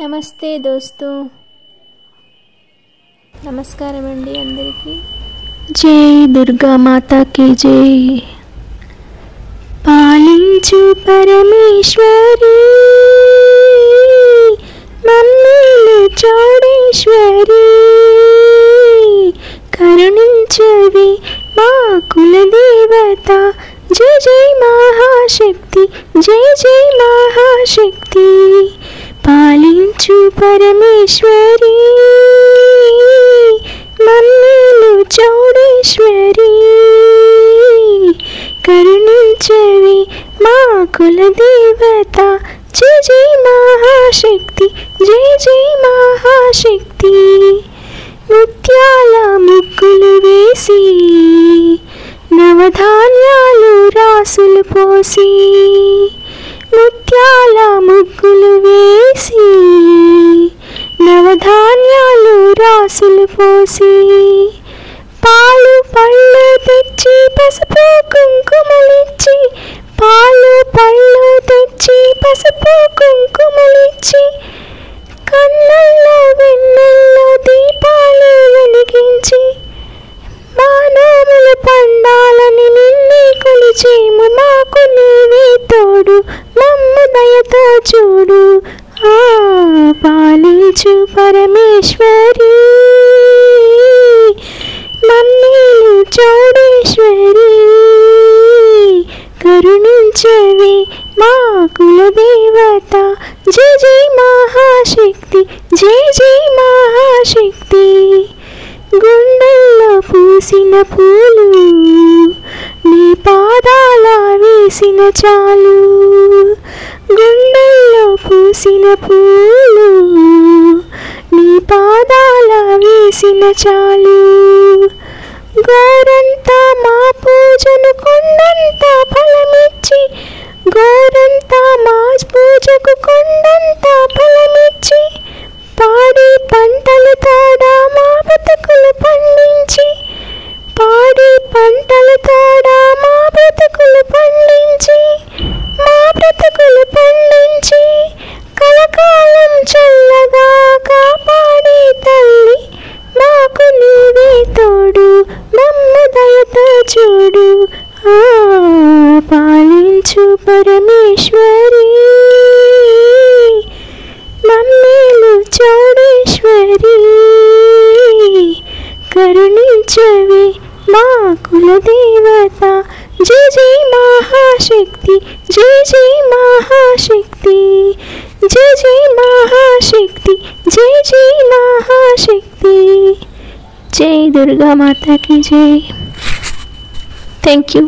నమస్తే दोस्तों, నమస్కారం అండి అందరికీ। జై దుర్గా మాతాకి జై। పాలించు పరమేశ్వరి మమ్మీలు చౌడేశ్వరి, కరుణించవి మా కులదేవత। జై జై మహాశక్తి, జై జై మహాశక్తి। పాలించు పరమేశ్వరి మమ్మీలు చౌడేశ్వరి, కరుణించవి మా కులదేవత। జై జై మహాశక్తి, జై జై మహాశక్తి। ముత్యాల ముగ్గులు వేసి నవధాన్యాలు రాసులు పోసి, ముత్యాల ముగ్గులు వేసి నవధాన్యాలు రాసులు పోసి, పాలు పళ్ళు తెచ్చి పసుపు కుంకుమలిచ్చి, పాలు పళ్ళు తెచ్చి పసుపు కుంకుమలిచ్చి, కన్నుల్లో వెన్నెల్లో దీపాలు వెలిగించి, మానవుల పండాలని నిన్నే కొలిచేము, మాకు నీవే తోడు మమ్ము దయతో చూడు। పాలించు పరమేశ్వరి మమ్మీలు చౌడేశ్వరి, కరుణించవి మా కులదేవత। జై జై మహాశక్తి, జై జై మహాశక్తి। గుండెల్లో పూసిన పూలు నీ పాదాల వేసిన చాలు, గుండెల్లో పూసిన పూలు నీ పాదాల వేసిన చాలు। గోరంతా మా పూజను కొండంత ఫలమిచ్చి, గోరంతా మా పూజకు కొండంత ఫలమిచ్చి, పాడి పంటలు తోడా మా బ్రతుకులు పండించి, పాడి పంటలు తోడా మా బ్రతుకులు పండించి, మా బ్రతుకులు పండించి, కలకాలం చల్లగా కాపాడి తల్లి మాకు నీవే తోడు మమ్ము దయతో చూడు। పాలించు పరమేశ్వరి మమ్మీలు చౌడేశ్వరి, కరుణించవి మా కులదేవత। జై జై మహాశక్తి, జై జై మహాశక్తి, జై జై మహాశక్తి, జై జై మహాశక్తి। జై దుర్గా మాతా की जय। Thank you.